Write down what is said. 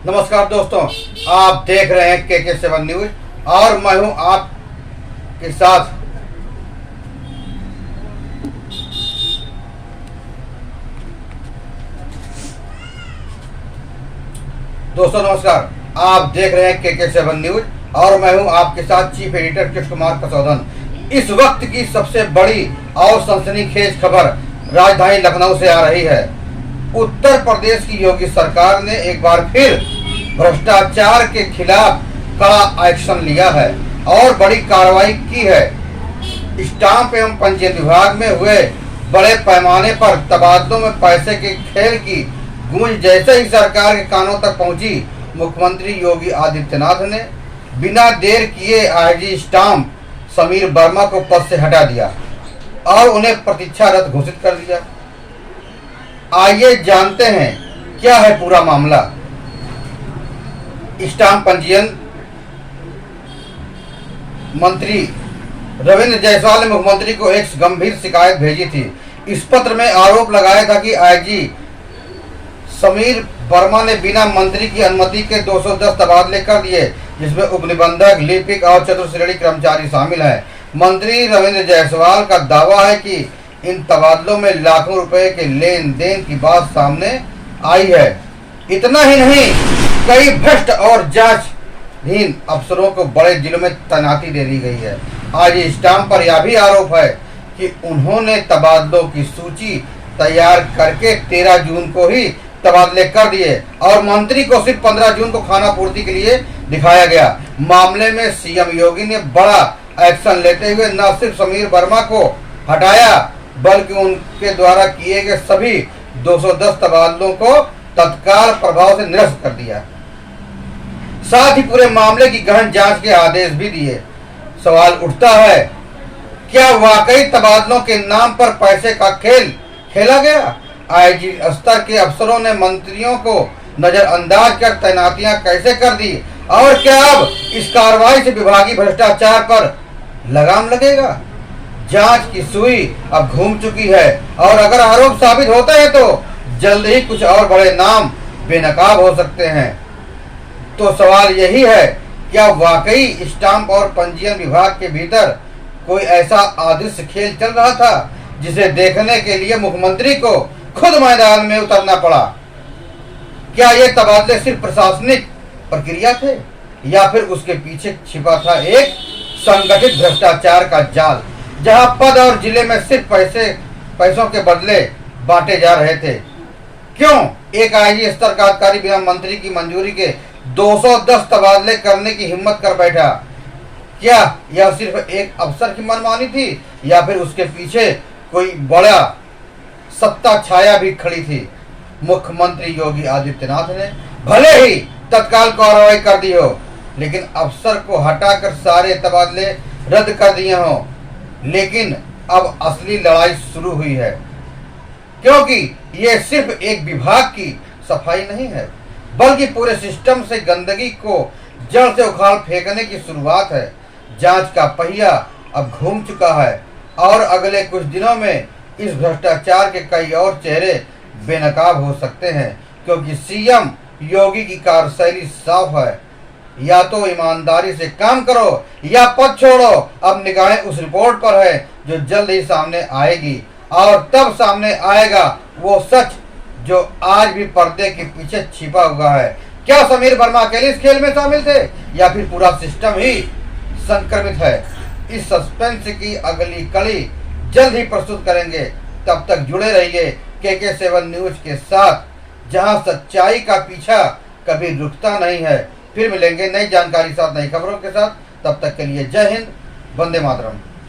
नमस्कार दोस्तों, आप देख रहे हैं KK7 न्यूज और मैं हूं आपके साथ। दोस्तों नमस्कार, आप देख रहे हैं KK7 न्यूज और मैं हूं आपके साथ चीफ एडिटर कृष्ण कुमार कसौदन। इस वक्त की सबसे बड़ी और सनसनीखेज खबर राजधानी लखनऊ से आ रही है। उत्तर प्रदेश की योगी सरकार ने एक बार फिर भ्रष्टाचार के खिलाफ कड़ा एक्शन लिया है और बड़ी कार्रवाई की है। स्टाम्प एवं पंजीयन विभाग में हुए बड़े पैमाने पर तबादलों में पैसे के खेल की गूंज जैसे ही सरकार के कानों तक पहुंची, मुख्यमंत्री योगी आदित्यनाथ ने बिना देर किए आईजी स्टाम्प समीर वर्मा को पद से हटा दिया और उन्हें प्रतीक्षारत घोषित कर दिया। आइए जानते हैं क्या है पूरा मामला। स्टाम्प पंजीयन मंत्री रविंद्र जायसवाल ने मुख्यमंत्री को एक गंभीर शिकायत भेजी थी। इस पत्र में आरोप लगाया था कि आईजी समीर वर्मा ने बिना मंत्री की अनुमति के 210 तबादले कर दिए, जिसमें उपनिबंधक, लिपिक और चतुर्श्रेणी कर्मचारी शामिल हैं। मंत्री रविंद्र जायसवाल का दावा है कि इन तबादलों में लाखों रुपए के लेन देन की बात सामने आई है। इतना ही नहीं, कई भ्रष्ट और जांचहीन अफसरों को बड़े जिलों में तैनाती दे दी गई है। आज स्टाम्प पर यह भी आरोप है कि उन्होंने तबादलों की सूची तैयार करके 13 जून को ही तबादले कर दिए और मंत्री को सिर्फ 15 जून को खाना पूर्ति के लिए दिखाया गया। मामले में सीएम योगी ने बड़ा एक्शन लेते हुए न सिर्फ समीर वर्मा को हटाया बल्कि उनके द्वारा किए गए सभी 210 तबादलों को तत्काल प्रभाव से निरस्त कर दिया। साथ ही पूरे मामले की गहन जांच के आदेश भी दिए। सवाल उठता है, क्या वाकई तबादलों के नाम पर पैसे का खेल खेला गया? आईजी स्तर के अफसरों ने मंत्रियों को नजरअंदाज कर तैनातियां कैसे कर दी और क्या अब इस कार्रवाई से विभागीय भ्रष्टाचार पर लगाम लगेगा? जांच की सुई अब घूम चुकी है और अगर आरोप साबित होते हैं तो जल्द ही कुछ और बड़े नाम बेनकाब हो सकते हैं। तो सवाल यही है, क्या वाकई स्टाम्प और पंजीयन विभाग के भीतर कोई ऐसा अदृश्य खेल चल रहा था जिसे देखने के लिए मुख्यमंत्री को खुद मैदान में उतरना पड़ा? क्या ये तबादले सिर्फ प्रशासनिक प्रक्रिया थे या फिर उसके पीछे छिपा था एक संगठित भ्रष्टाचार का जाल, जहां पद और जिले में सिर्फ पैसों के बदले बांटे जा रहे थे? क्यों एक आईजी स्तर का अधिकारी बिना मंत्री की मंजूरी के 210 तबादले करने की हिम्मत कर बैठा? क्या यह सिर्फ एक अफसर की मनमानी थी या फिर उसके पीछे कोई बड़ा सत्ता छाया भी खड़ी थी? मुख्यमंत्री योगी आदित्यनाथ ने भले ही तत्काल कार्रवाई कर दी हो, लेकिन अफसर को हटाकर सारे तबादले रद्द कर दिए हों, लेकिन अब असली लड़ाई शुरू हुई है, क्योंकि ये सिर्फ एक विभाग की सफाई नहीं है बल्कि पूरे सिस्टम से गंदगी को जड़ से उखाड़ फेंकने की शुरुआत है। जांच का पहिया अब घूम चुका है और अगले कुछ दिनों में इस भ्रष्टाचार के कई और चेहरे बेनकाब हो सकते हैं, क्योंकि सीएम योगी की कार्यशैली साफ है, या तो ईमानदारी से काम करो या पद छोड़ो। अब निगाहें उस रिपोर्ट पर है जो जल्द ही सामने आएगी और तब सामने आएगा वो सच जो आज भी पर्दे के पीछे छिपा हुआ है। क्या समीर वर्मा अकेले इस खेल में शामिल थे या फिर पूरा सिस्टम ही संक्रमित है? इस सस्पेंस की अगली कड़ी जल्द ही प्रस्तुत करेंगे। तब तक जुड़े रहिए KK7 न्यूज के साथ, जहां सच्चाई का पीछा कभी रुकता नहीं है। फिर मिलेंगे नई जानकारी साथ, नई खबरों के साथ। तब तक के लिए जय हिंद, वंदे मातरम।